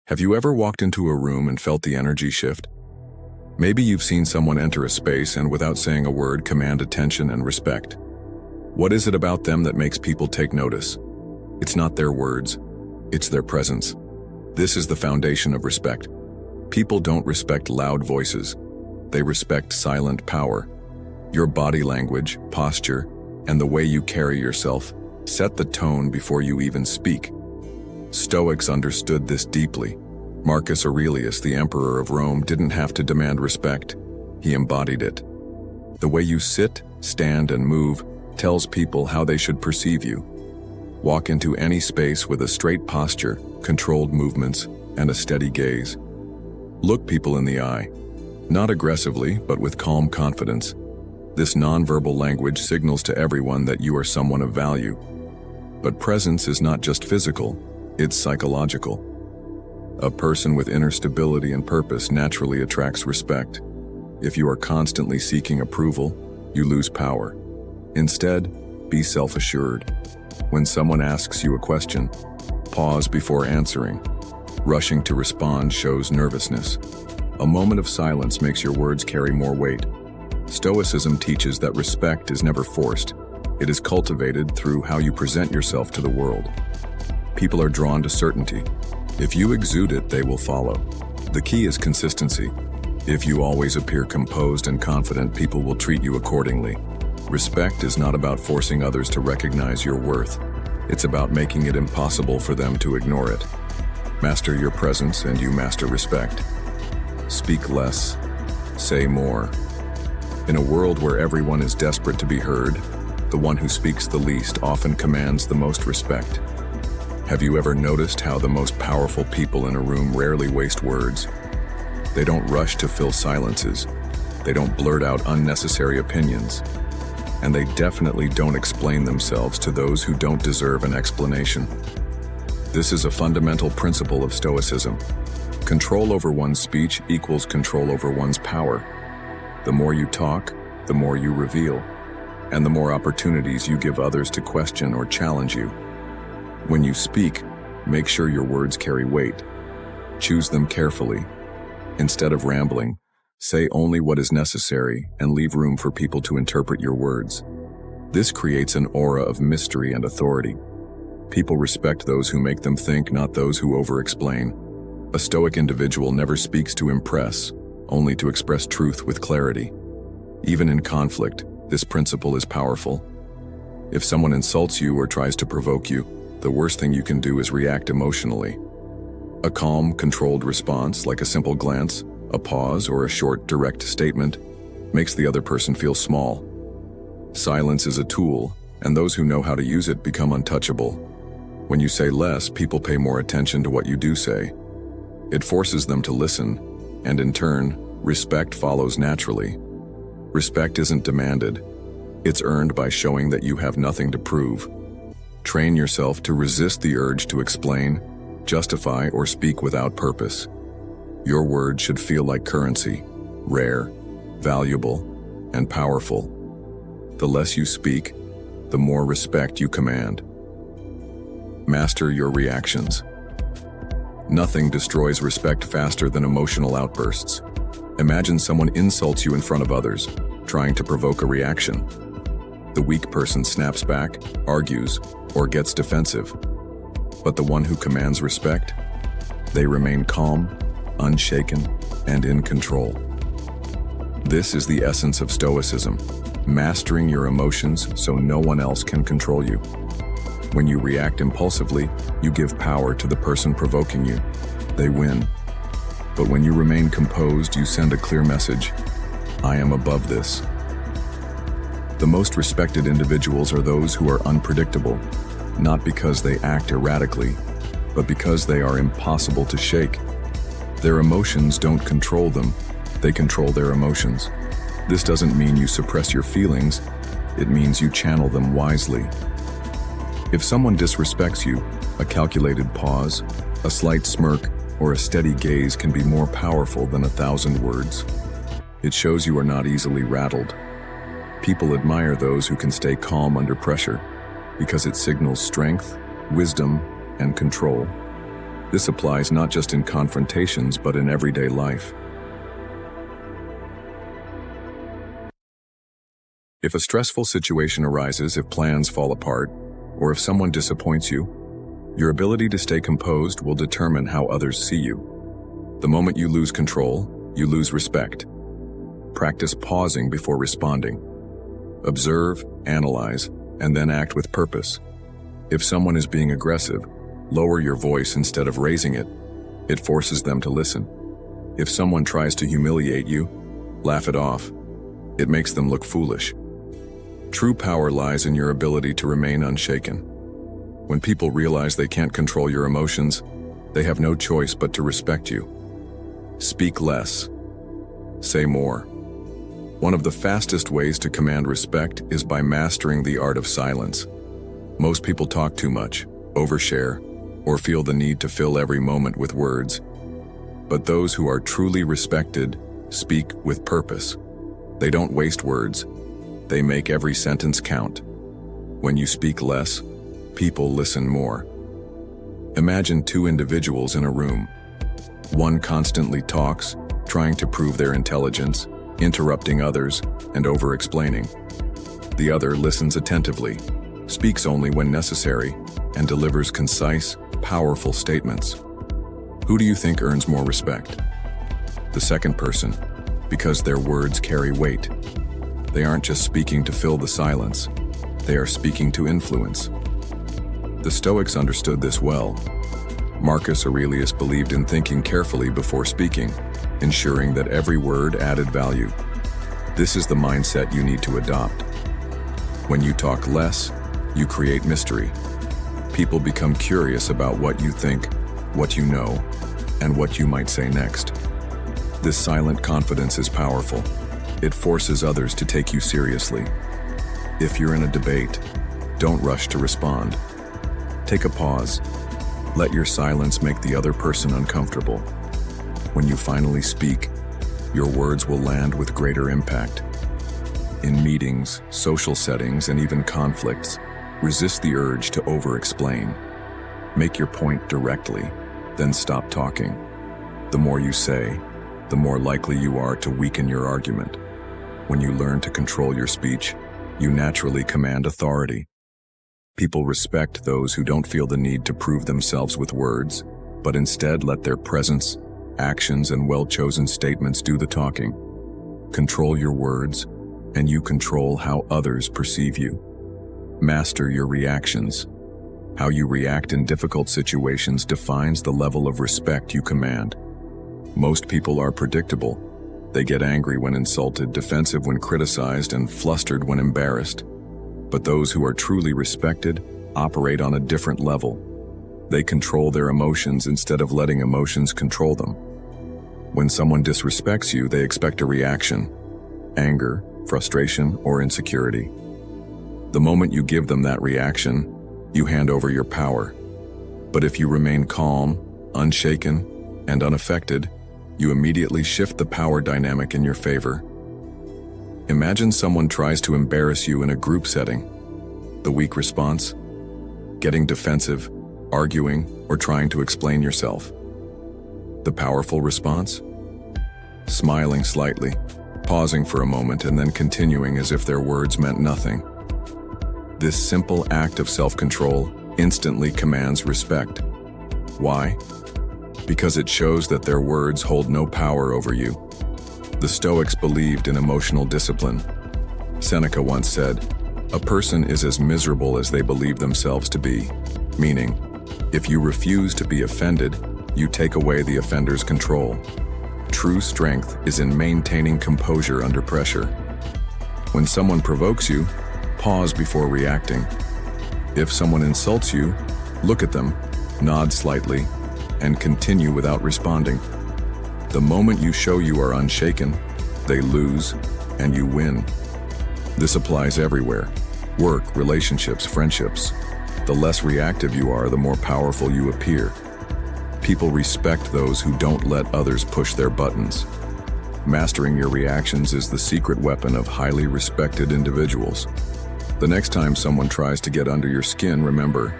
Have you ever walked into a room and felt the energy shift? Maybe you've seen someone enter a space and without saying a word command attention and respect. What is it about them that makes people take notice? It's not their words, it's their presence. This is the foundation of respect. People don't respect loud voices. They respect silent power. Your body language, posture, and the way you carry yourself set the tone before you even speak. Stoics understood this deeply. Marcus Aurelius, the emperor of Rome, didn't have to demand respect. He embodied it. The way you sit, stand, and move tells people how they should perceive you. Walk into any space with a straight posture, controlled movements, and a steady gaze. Look people in the eye, not aggressively, but with calm confidence. This nonverbal language signals to everyone that you are someone of value. But presence is not just physical, it's psychological. A person with inner stability and purpose naturally attracts respect. If you are constantly seeking approval, you lose power. Instead, be self-assured. When someone asks you a question, pause before answering. Rushing to respond shows nervousness. A moment of silence makes your words carry more weight. Stoicism teaches that respect is never forced. It is cultivated through how you present yourself to the world. People are drawn to certainty. If you exude it, they will follow. The key is consistency. If you always appear composed and confident, people will treat you accordingly. Respect is not about forcing others to recognize your worth. It's about making it impossible for them to ignore it. Master your presence and you master respect. Speak less, say more. In a world where everyone is desperate to be heard, the one who speaks the least often commands the most respect. Have you ever noticed how the most powerful people in a room rarely waste words? They don't rush to fill silences. They don't blurt out unnecessary opinions. And they definitely don't explain themselves to those who don't deserve an explanation. This is a fundamental principle of Stoicism. Control over one's speech equals control over one's power. The more you talk, the more you reveal, and the more opportunities you give others to question or challenge you. When you speak, make sure your words carry weight. Choose them carefully. Instead of rambling, say only what is necessary and leave room for people to interpret your words. This creates an aura of mystery and authority. People respect those who make them think, not those who over-explain. A Stoic individual never speaks to impress, only to express truth with clarity. Even in conflict, this principle is powerful. If someone insults you or tries to provoke you, the worst thing you can do is react emotionally. A calm, controlled response, like a simple glance, a pause, or a short, direct statement, makes the other person feel small. Silence is a tool, and those who know how to use it become untouchable. When you say less, people pay more attention to what you do say. It forces them to listen, and in turn, respect follows naturally. Respect isn't demanded. It's earned by showing that you have nothing to prove. Train yourself to resist the urge to explain, justify, or speak without purpose. Your words should feel like currency, rare, valuable, and powerful. The less you speak, the more respect you command. Master your reactions. Nothing destroys respect faster than emotional outbursts. Imagine someone insults you in front of others, trying to provoke a reaction. The weak person snaps back, argues, or gets defensive. But the one who commands respect, they remain calm, unshaken, and in control. This is the essence of Stoicism, mastering your emotions so no one else can control you. When you react impulsively, you give power to the person provoking you. They win. But when you remain composed, you send a clear message: I am above this. The most respected individuals are those who are unpredictable, not because they act erratically, but because they are impossible to shake. Their emotions don't control them, they control their emotions. This doesn't mean you suppress your feelings, it means you channel them wisely. If someone disrespects you, a calculated pause, a slight smirk, or a steady gaze can be more powerful than 1,000 words. It shows you are not easily rattled. People admire those who can stay calm under pressure because it signals strength, wisdom, and control. This applies not just in confrontations but in everyday life. If a stressful situation arises, if plans fall apart, or if someone disappoints you, your ability to stay composed will determine how others see you. The moment you lose control, you lose respect. Practice pausing before responding. Observe, analyze, and then act with purpose. If someone is being aggressive, lower your voice instead of raising it. It forces them to listen. If someone tries to humiliate you, laugh it off. It makes them look foolish. True power lies in your ability to remain unshaken. When people realize they can't control your emotions, they have no choice but to respect you. Speak less. Say more. One of the fastest ways to command respect is by mastering the art of silence. Most people talk too much, overshare, or feel the need to fill every moment with words. But those who are truly respected speak with purpose. They don't waste words. They make every sentence count. When you speak less, people listen more. Imagine two individuals in a room. One constantly talks, trying to prove their intelligence, interrupting others, and over-explaining. The other listens attentively, speaks only when necessary, and delivers concise, powerful statements. Who do you think earns more respect? The second person, because their words carry weight. They aren't just speaking to fill the silence, they are speaking to influence. The Stoics understood this well. Marcus Aurelius believed in thinking carefully before speaking, ensuring that every word added value. This is the mindset you need to adopt. When you talk less, you create mystery. People become curious about what you think, what you know, and what you might say next. This silent confidence is powerful. It forces others to take you seriously. If you're in a debate, don't rush to respond. Take a pause. Let your silence make the other person uncomfortable. When you finally speak, your words will land with greater impact. In meetings, social settings, and even conflicts, resist the urge to over-explain. Make your point directly, then stop talking. The more you say, the more likely you are to weaken your argument. When you learn to control your speech, you naturally command authority. People respect those who don't feel the need to prove themselves with words, but instead let their presence, actions, and well-chosen statements do the talking. Control your words, and you control how others perceive you. Master your reactions. How you react in difficult situations defines the level of respect you command. Most people are predictable. They get angry when insulted, defensive when criticized, and flustered when embarrassed. But those who are truly respected operate on a different level. They control their emotions instead of letting emotions control them. When someone disrespects you, they expect a reaction: anger, frustration, or insecurity. The moment you give them that reaction, you hand over your power. But if you remain calm, unshaken, and unaffected, you immediately shift the power dynamic in your favor. Imagine someone tries to embarrass you in a group setting. The weak response? Getting defensive, arguing, or trying to explain yourself. The powerful response? Smiling slightly, pausing for a moment, and then continuing as if their words meant nothing. This simple act of self-control instantly commands respect. Why? Because it shows that their words hold no power over you. The Stoics believed in emotional discipline. Seneca once said, "A person is as miserable as they believe themselves to be," meaning, if you refuse to be offended, you take away the offender's control. True strength is in maintaining composure under pressure. When someone provokes you, pause before reacting. If someone insults you, look at them, nod slightly, and continue without responding. The moment you show you are unshaken, they lose, and you win. This applies everywhere: work, relationships, friendships. The less reactive you are, the more powerful you appear. People respect those who don't let others push their buttons. Mastering your reactions is the secret weapon of highly respected individuals. The next time someone tries to get under your skin, remember,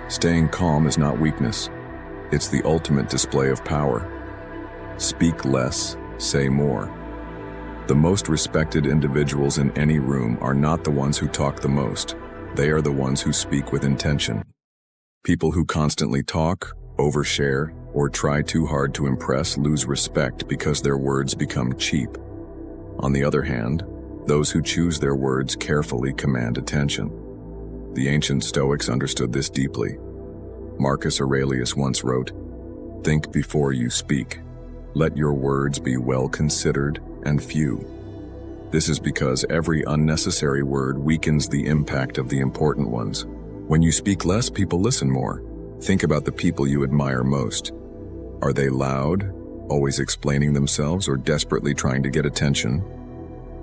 staying calm is not weakness. It's the ultimate display of power. Speak less, say more. The most respected individuals in any room are not the ones who talk the most. They are the ones who speak with intention. People who constantly talk, overshare, or try too hard to impress lose respect because their words become cheap. On the other hand, those who choose their words carefully command attention. The ancient Stoics understood this deeply. Marcus Aurelius once wrote, "Think before you speak. Let your words be well considered and few." This is because every unnecessary word weakens the impact of the important ones. When you speak less, people listen more. Think about the people you admire most. Are they loud, always explaining themselves, or desperately trying to get attention?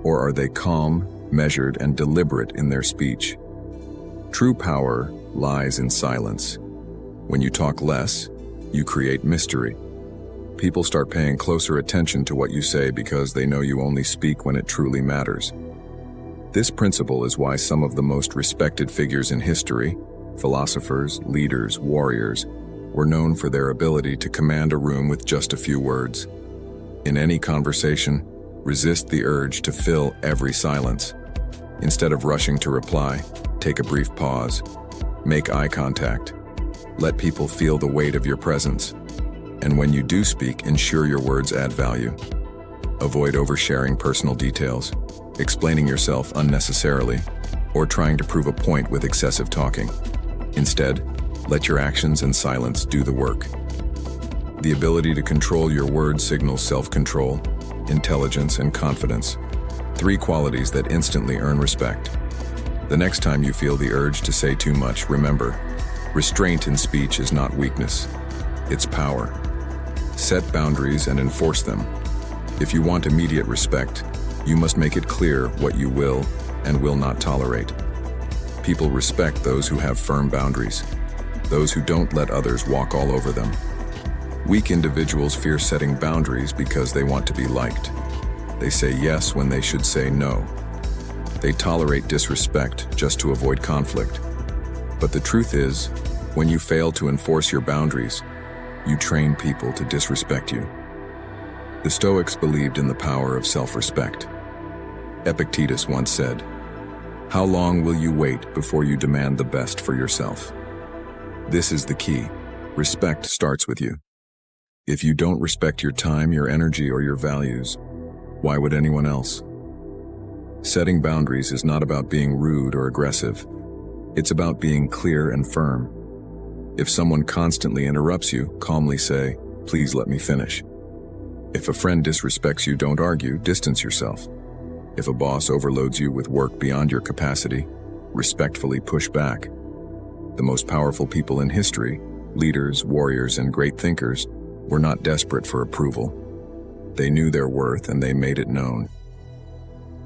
Or are they calm, measured, and deliberate in their speech? True power lies in silence. When you talk less, you create mystery. People start paying closer attention to what you say because they know you only speak when it truly matters. This principle is why some of the most respected figures in history, philosophers, leaders, warriors, were known for their ability to command a room with just a few words. In any conversation, resist the urge to fill every silence. Instead of rushing to reply, take a brief pause. Make eye contact. Let people feel the weight of your presence. And when you do speak, ensure your words add value. Avoid oversharing personal details, explaining yourself unnecessarily, or trying to prove a point with excessive talking. Instead, let your actions and silence do the work. The ability to control your words signals self-control, intelligence, and confidence, 3 qualities that instantly earn respect. The next time you feel the urge to say too much, remember, restraint in speech is not weakness, it's power. Set boundaries and enforce them. If you want immediate respect, you must make it clear what you will and will not tolerate. People respect those who have firm boundaries, those who don't let others walk all over them. Weak individuals fear setting boundaries because they want to be liked. They say yes when they should say no. They tolerate disrespect just to avoid conflict. But the truth is, when you fail to enforce your boundaries, you train people to disrespect you. The Stoics believed in the power of self-respect. Epictetus once said, "How long will you wait before you demand the best for yourself?" This is the key. Respect starts with you. If you don't respect your time, your energy, or your values, why would anyone else? Setting boundaries is not about being rude or aggressive. It's about being clear and firm. If someone constantly interrupts you, calmly say, "Please let me finish." If a friend disrespects you, don't argue, distance yourself. If a boss overloads you with work beyond your capacity, respectfully push back. The most powerful people in history, leaders, warriors, and great thinkers, were not desperate for approval. They knew their worth and they made it known.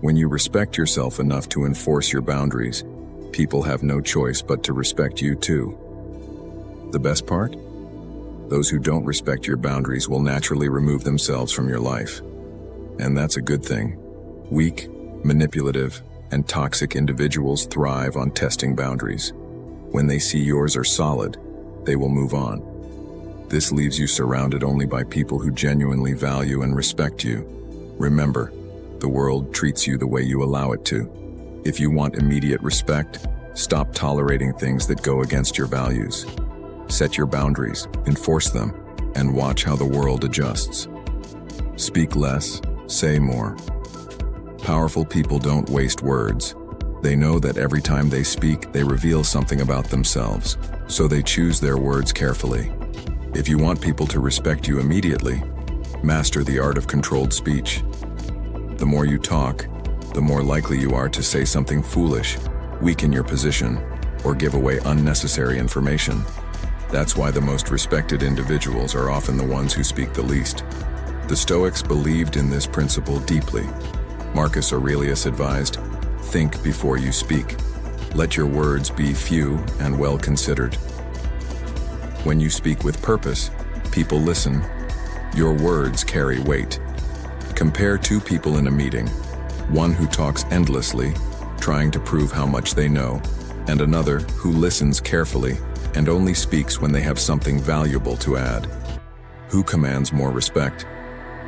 When you respect yourself enough to enforce your boundaries, people have no choice but to respect you too. The best part? Those who don't respect your boundaries will naturally remove themselves from your life. And that's a good thing. Weak, manipulative, and toxic individuals thrive on testing boundaries. When they see yours are solid, they will move on. This leaves you surrounded only by people who genuinely value and respect you. Remember, the world treats you the way you allow it to. If you want immediate respect, stop tolerating things that go against your values. Set your boundaries, enforce them, and watch how the world adjusts. Speak less, say more. Powerful people don't waste words. They know that every time they speak, they reveal something about themselves, so they choose their words carefully. If you want people to respect you immediately, master the art of controlled speech. The more you talk, the more likely you are to say something foolish, weaken your position, or give away unnecessary information. That's why the most respected individuals are often the ones who speak the least. The Stoics believed in this principle deeply. Marcus Aurelius advised, "Think before you speak. Let your words be few and well considered." When you speak with purpose, people listen. Your words carry weight. Compare 2 people in a meeting, one who talks endlessly, trying to prove how much they know, and another who listens carefully, and only speaks when they have something valuable to add. Who commands more respect?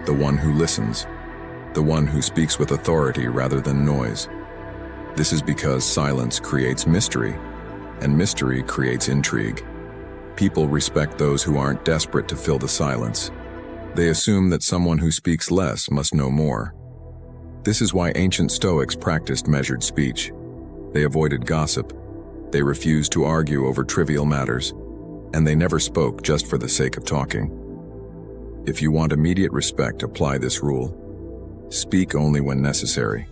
The one who listens, the one who speaks with authority rather than noise. This is because silence creates mystery, and mystery creates intrigue. People respect those who aren't desperate to fill the silence. They assume that someone who speaks less must know more. This is why ancient Stoics practiced measured speech. They avoided gossip. They refused to argue over trivial matters, and they never spoke just for the sake of talking. If you want immediate respect, apply this rule. Speak only when necessary.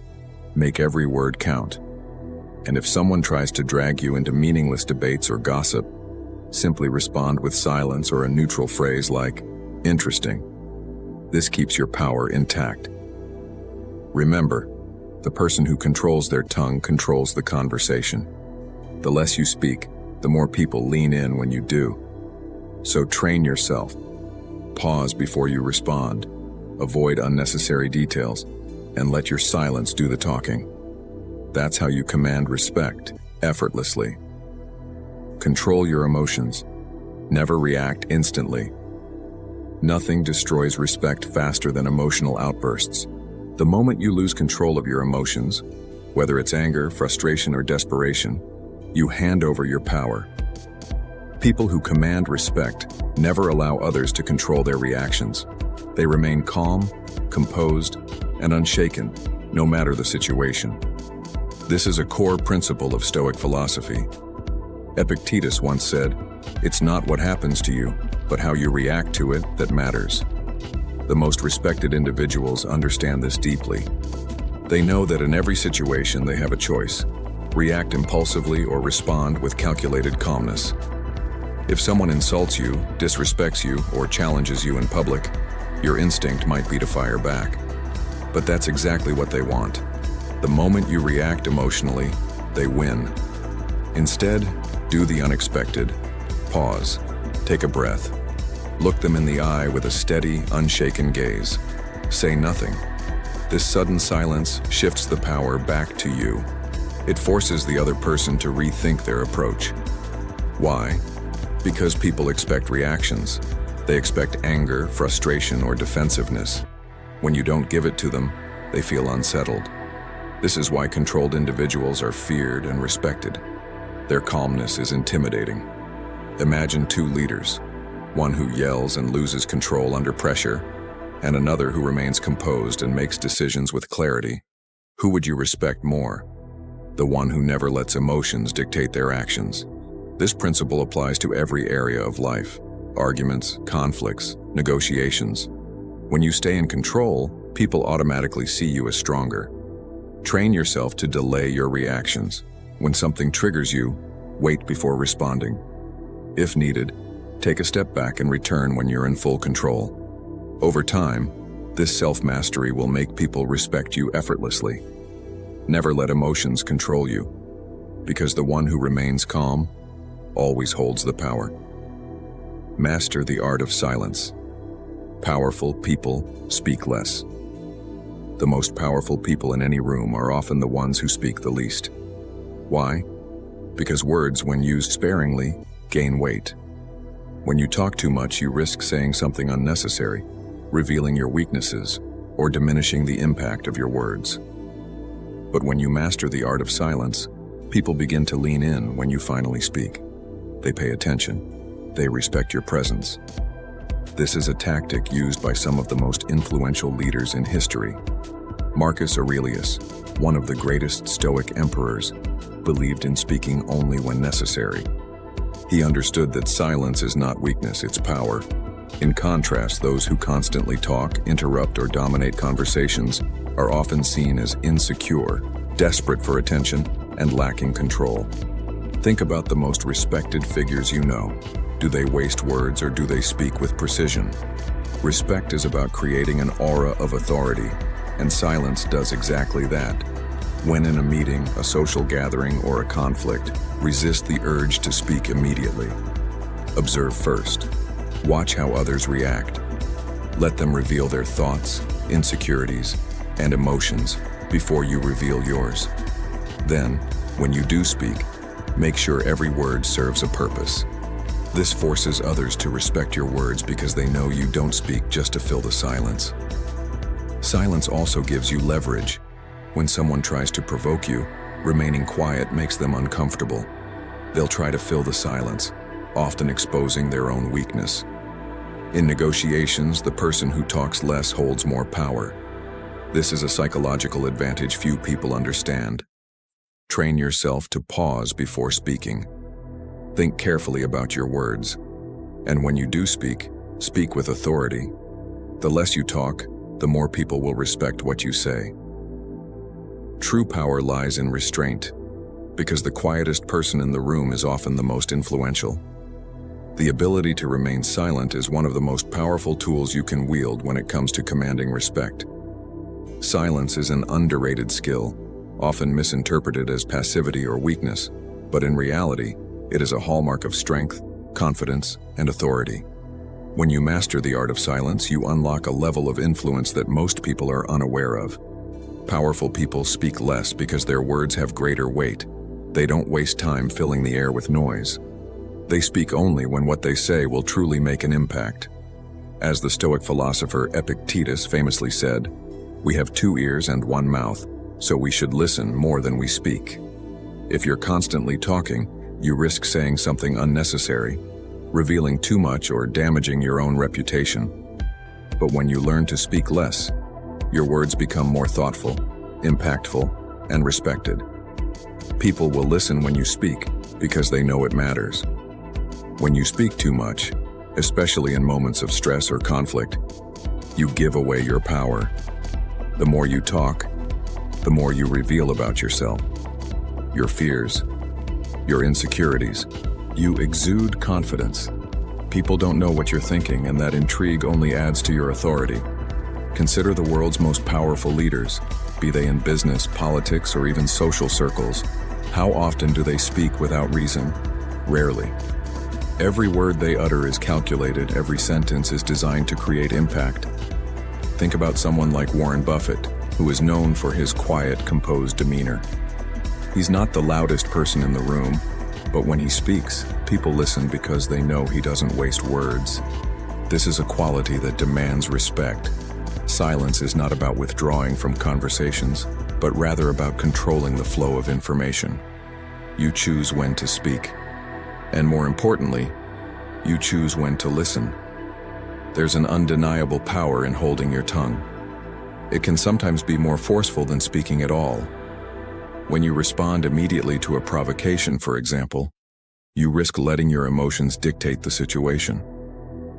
Make every word count. And if someone tries to drag you into meaningless debates or gossip, simply respond with silence or a neutral phrase like, "Interesting." This keeps your power intact. Remember, the person who controls their tongue controls the conversation. The less you speak, the more people lean in when you do. So train yourself. Pause before you respond. Avoid unnecessary details, and let your silence do the talking. That's how you command respect, effortlessly. Control your emotions. Never react instantly. Nothing destroys respect faster than emotional outbursts. The moment you lose control of your emotions, whether it's anger, frustration, or desperation, you hand over your power. People who command respect never allow others to control their reactions. They remain calm, composed, and unshaken, no matter the situation. This is a core principle of Stoic philosophy. Epictetus once said, "It's not what happens to you, but how you react to it that matters." The most respected individuals understand this deeply. They know that in every situation they have a choice: react impulsively or respond with calculated calmness. If someone insults you, disrespects you, or challenges you in public, your instinct might be to fire back. But that's exactly what they want. The moment you react emotionally, they win. Instead, do the unexpected. Pause. Take a breath. Look them in the eye with a steady, unshaken gaze. Say nothing. This sudden silence shifts the power back to you. It forces the other person to rethink their approach. Why? Because people expect reactions. They expect anger, frustration, or defensiveness. When you don't give it to them, they feel unsettled. This is why controlled individuals are feared and respected. Their calmness is intimidating. Imagine two leaders, one who yells and loses control under pressure, and another who remains composed and makes decisions with clarity. Who would you respect more? The one who never lets emotions dictate their actions. This principle applies to every area of life: arguments, conflicts, negotiations. When you stay in control, people automatically see you as stronger. Train yourself to delay your reactions. When something triggers you, wait before responding. If needed, take a step back and return when you're in full control. Over time, this self-mastery will make people respect you effortlessly. Never let emotions control you, because the one who remains calm always holds the power. Master the art of silence. Powerful people speak less. The most powerful people in any room are often the ones who speak the least. Why? Because words, when used sparingly, gain weight. When you talk too much, you risk saying something unnecessary, revealing your weaknesses, or diminishing the impact of your words. But when you master the art of silence, people begin to lean in when you finally speak. They pay attention. They respect your presence. This is a tactic used by some of the most influential leaders in history. Marcus Aurelius, one of the greatest Stoic emperors, believed in speaking only when necessary. He understood that silence is not weakness, it's power. In contrast, those who constantly talk, interrupt, or dominate conversations are often seen as insecure, desperate for attention, and lacking control. Think about the most respected figures you know. Do they waste words or do they speak with precision? Respect is about creating an aura of authority, and silence does exactly that. When in a meeting, a social gathering, or a conflict, resist the urge to speak immediately. Observe first. Watch how others react. Let them reveal their thoughts, insecurities, and emotions before you reveal yours. Then, when you do speak, make sure every word serves a purpose. This forces others to respect your words because they know you don't speak just to fill the silence. Silence also gives you leverage. When someone tries to provoke you, remaining quiet makes them uncomfortable. They'll try to fill the silence, often exposing their own weakness. In negotiations, the person who talks less holds more power. This is a psychological advantage few people understand. Train yourself to pause before speaking. Think carefully about your words. And when you do speak, speak with authority. The less you talk, the more people will respect what you say. True power lies in restraint, because the quietest person in the room is often the most influential. The ability to remain silent is one of the most powerful tools you can wield when it comes to commanding respect. Silence is an underrated skill, often misinterpreted as passivity or weakness, but in reality, it is a hallmark of strength, confidence, and authority. When you master the art of silence, you unlock a level of influence that most people are unaware of. Powerful people speak less because their words have greater weight. They don't waste time filling the air with noise. They speak only when what they say will truly make an impact. As the Stoic philosopher Epictetus famously said, "We have 2 ears and 1 mouth, so we should listen more than we speak." If you're constantly talking, you risk saying something unnecessary, revealing too much or damaging your own reputation. But when you learn to speak less, your words become more thoughtful, impactful, and respected. People will listen when you speak because they know it matters. When you speak too much, especially in moments of stress or conflict, you give away your power. The more you talk, the more you reveal about yourself, your fears, your insecurities. You exude confidence. People don't know what you're thinking, and that intrigue only adds to your authority. Consider the world's most powerful leaders, be they in business, politics, or even social circles. How often do they speak without reason? Rarely. Every word they utter is calculated, every sentence is designed to create impact. Think about someone like Warren Buffett, who is known for his quiet, composed demeanor. He's not the loudest person in the room, but when he speaks, people listen because they know he doesn't waste words. This is a quality that demands respect. Silence is not about withdrawing from conversations, but rather about controlling the flow of information. You choose when to speak. And more importantly, you choose when to listen. There's an undeniable power in holding your tongue. It can sometimes be more forceful than speaking at all. When you respond immediately to a provocation, for example, you risk letting your emotions dictate the situation.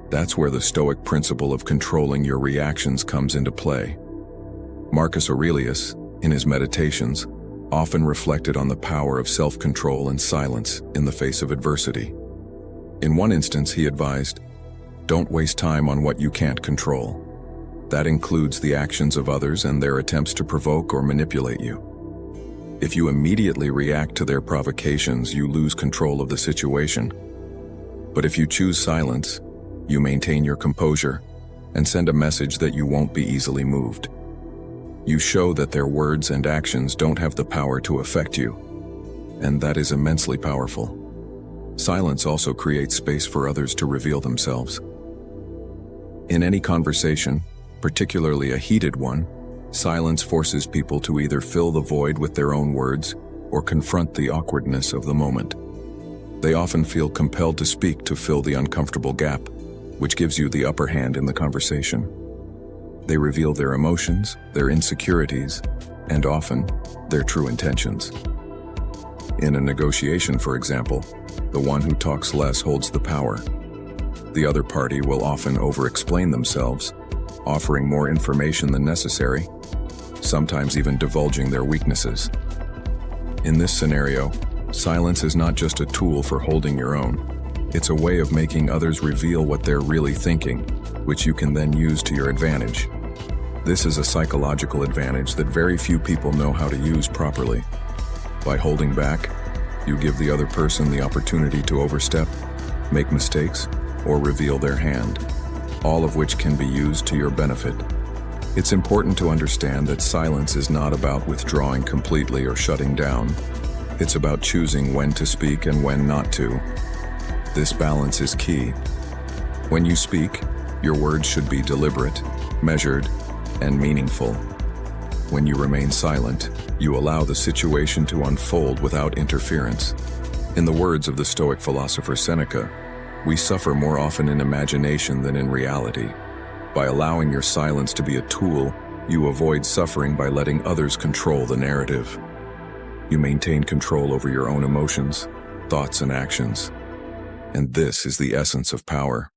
That's where the Stoic principle of controlling your reactions comes into play. Marcus Aurelius, in his Meditations, often reflected on the power of self-control and silence in the face of adversity. In one instance, he advised, "Don't waste time on what you can't control." That includes the actions of others and their attempts to provoke or manipulate you. If you immediately react to their provocations, you lose control of the situation. But if you choose silence, you maintain your composure and send a message that you won't be easily moved. You show that their words and actions don't have the power to affect you, and that is immensely powerful. Silence also creates space for others to reveal themselves. In any conversation, particularly a heated one, silence forces people to either fill the void with their own words or confront the awkwardness of the moment. They often feel compelled to speak to fill the uncomfortable gap, which gives you the upper hand in the conversation. They reveal their emotions, their insecurities, and often, their true intentions. In a negotiation, for example, the one who talks less holds the power. The other party will often over-explain themselves, offering more information than necessary, sometimes even divulging their weaknesses. In this scenario, silence is not just a tool for holding your own. It's a way of making others reveal what they're really thinking, which you can then use to your advantage. This is a psychological advantage that very few people know how to use properly. By holding back, you give the other person the opportunity to overstep, make mistakes, or reveal their hand, all of which can be used to your benefit. It's important to understand that silence is not about withdrawing completely or shutting down. It's about choosing when to speak and when not to. This balance is key. When you speak, your words should be deliberate, measured, and meaningful. When you remain silent, you allow the situation to unfold without interference. In the words of the Stoic philosopher Seneca, we suffer more often in imagination than in reality. By allowing your silence to be a tool, you avoid suffering by letting others control the narrative. You maintain control over your own emotions, thoughts, and actions. And this is the essence of power.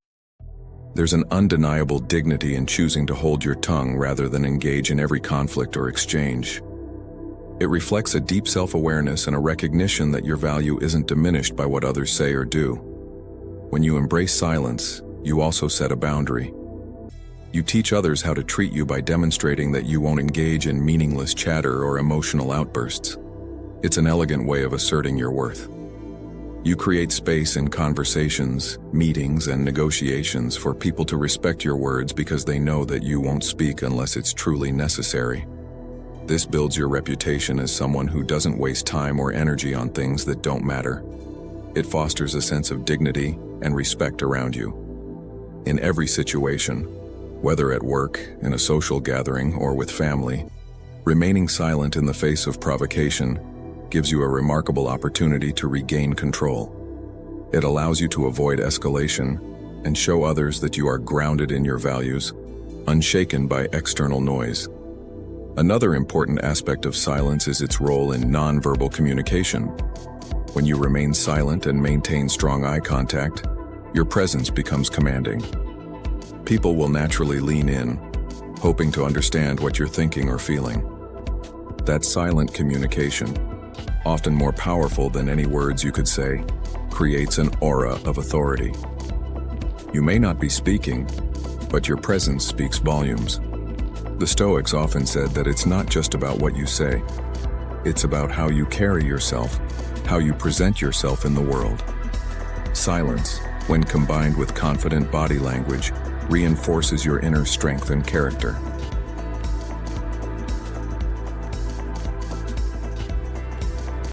There's an undeniable dignity in choosing to hold your tongue rather than engage in every conflict or exchange. It reflects a deep self-awareness and a recognition that your value isn't diminished by what others say or do. When you embrace silence, you also set a boundary. You teach others how to treat you by demonstrating that you won't engage in meaningless chatter or emotional outbursts. It's an elegant way of asserting your worth. You create space in conversations, meetings, and negotiations for people to respect your words because they know that you won't speak unless it's truly necessary. This builds your reputation as someone who doesn't waste time or energy on things that don't matter. It fosters a sense of dignity and respect around you. In every situation, whether at work, in a social gathering, or with family, remaining silent in the face of provocation gives you a remarkable opportunity to regain control. It allows you to avoid escalation and show others that you are grounded in your values, unshaken by external noise. Another important aspect of silence is its role in nonverbal communication. When you remain silent and maintain strong eye contact, your presence becomes commanding. People will naturally lean in, hoping to understand what you're thinking or feeling. That silent communication, often more powerful than any words you could say, creates an aura of authority. You may not be speaking, but your presence speaks volumes. The Stoics often said that it's not just about what you say. It's about how you carry yourself, how you present yourself in the world. Silence, when combined with confident body language, reinforces your inner strength and character.